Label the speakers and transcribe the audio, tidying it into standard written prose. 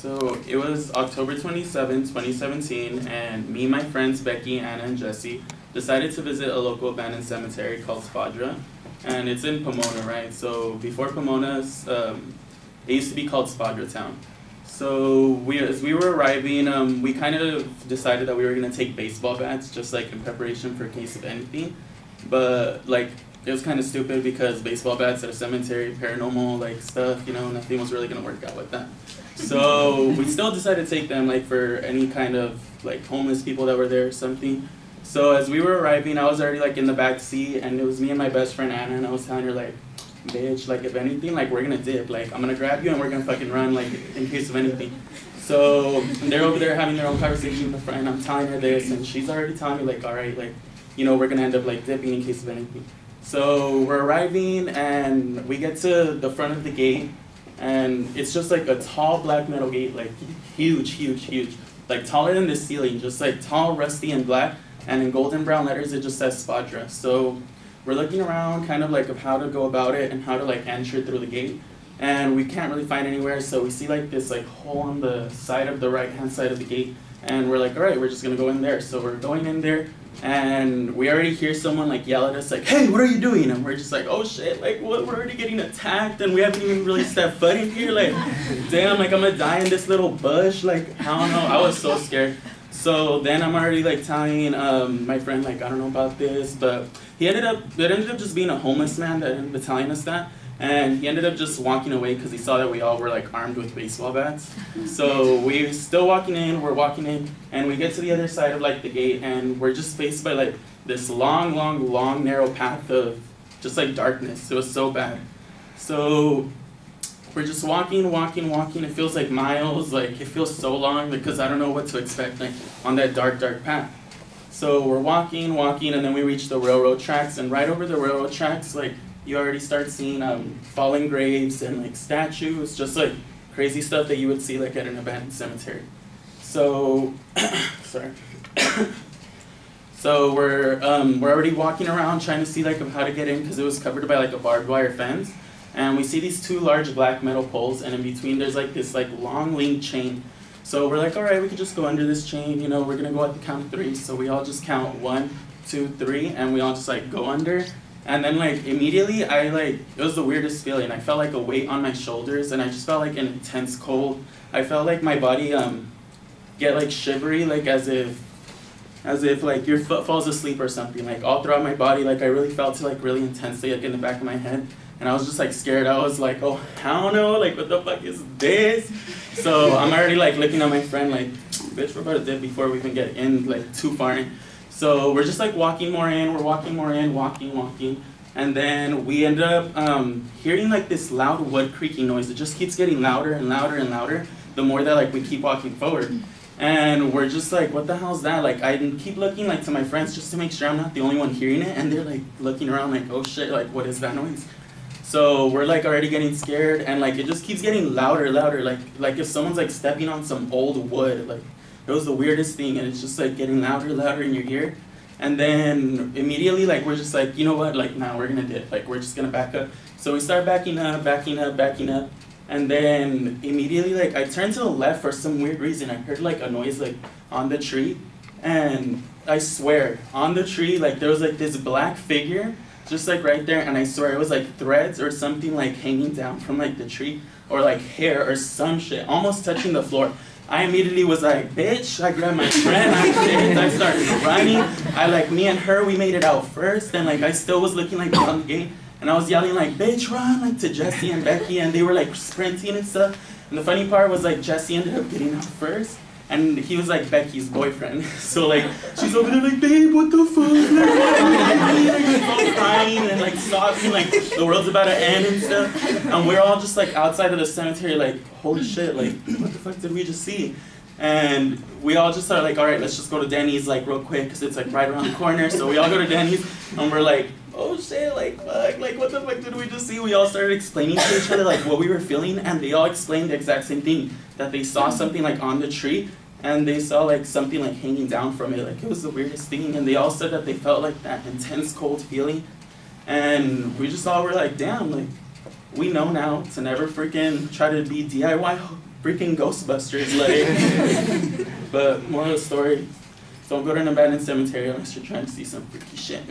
Speaker 1: So it was October 27, 2017, and me, my friends Becky, Anna, and Jesse decided to visit a local abandoned cemetery called Spadra, and it's in Pomona, right? So before Pomona, it used to be called Spadra Town. So as we were arriving, we kind of decided that we were gonna take baseball bats, just like in preparation for case of anything. But like it was kind of stupid because baseball bats at a cemetery, paranormal like stuff, nothing was really gonna work out with that. So we still decided to take them like for any kind of like homeless people that were there or something. So as we were arriving, I was already like in the back seat, and it was me and my best friend Anna, and I was telling her like, bitch, like if anything, like we're gonna dip, like I'm gonna grab you and we're gonna fucking run, like in case of anything. So they're over there having their own conversation with a friend. I'm telling her this, and she's already telling me like, all right, like, we're gonna end up like dipping in case of anything. So we're arriving, and we get to the front of the gate, and it's just like a tall black metal gate, like huge, huge, huge, like taller than the ceiling, just like tall, rusty, and black, and in golden brown letters it just says Spadra. So we're looking around kind of like of how to go about it and how to like enter through the gate, and we can't really find anywhere. So we see like this like hole on the side of the right hand side of the gate, and we're like, all right, we're just gonna go in there. So we're going in there, and we already hear someone like yell at us like, hey, what are you doing? And we're just like, oh shit, like what, we're already getting attacked, and we haven't even really stepped foot in here, like damn, like I'm gonna die in this little bush, like I don't know. I was so scared. So then I'm already like telling my friend like, I don't know about this, but it ended up just being a homeless man that ended up telling us that, and he ended up just walking away because he saw that we all were like armed with baseball bats. So we're still walking in, and we get to the other side of like the gate, and we're just faced by like this long narrow path of just like darkness. It was so bad. So we're just walking. It feels like miles, like it feels so long because I don't know what to expect like on that dark path. So we're walking, and then we reach the railroad tracks, and right over the railroad tracks, like you already start seeing fallen graves and like statues, just like crazy stuff that you would see like at an abandoned cemetery. So, sorry. So we're already walking around trying to see like of how to get in because it was covered by like a barbed wire fence. And we see these two large black metal poles, and in between there's like this like long linked chain. So we're like, all right, we could just go under this chain, we're gonna go at the count of 3. So we all just count 1, 2, 3, and we all just like go under. And then like immediately it was the weirdest feeling. I felt like a weight on my shoulders, and I just felt like an intense cold. I felt like my body get like shivery, like as if like your foot falls asleep or something, like all throughout my body. Like I really felt it like really intensely, like in the back of my head. And I was just like scared. I was like, oh, hell no, like what the fuck is this? So I'm already like looking at my friend like, bitch, we're about to dip before we even get in like too far in. So we're just like walking more in, walking. And then we end up hearing like this loud wood creaking noise. It just keeps getting louder and louder the more that like we keep walking forward. And we're just like, what the hell is that? Like I keep looking like to my friends just to make sure I'm not the only one hearing it. And they're like looking around like, oh shit, like what is that noise? So we're like already getting scared, and like it just keeps getting louder, like if someone's like stepping on some old wood. Like it was the weirdest thing, and it's just like getting louder in your ear. And then immediately like we're just like, you know what, like now we're gonna dip, like we're just gonna back up. So we start backing up, and then immediately like I turned to the left for some weird reason. I heard like a noise like on the tree, and I swear on the tree like there was like this black figure just like right there, and I swear it was like threads or something like hanging down from like the tree, or like hair or some shit almost touching the floor. I immediately was like, bitch, I grabbed my friend, I started running. Me and her, we made it out first, and like I still was looking like down the gate, and I was yelling like, bitch, run, like to Jesse and Becky, and they were like sprinting and stuff. And the funny part was like Jesse ended up getting out first, and he was like Becky's boyfriend. So like she's over there like, babe, what the fuck? Like crying and like sobbing, like the world's about to end and stuff. And we're all just like outside of the cemetery like, holy shit, like what the fuck did we just see? And we all just started like, all right, let's just go to Denny's like real quick because it's like right around the corner. So we all go to Denny's, and we're like, oh shit, like fuck, like what the fuck did we just see? We all started explaining to each other like what we were feeling, and they all explained the exact same thing, that they saw something like on the tree, and they saw like something like hanging down from it. Like it was the weirdest thing, and they all said that they felt like that intense cold feeling. And we just all were like, damn, like we know now to never freaking try to be DIY freaking Ghostbusters, like. But moral of the story, don't go to an abandoned cemetery unless you're trying to see some freaky shit.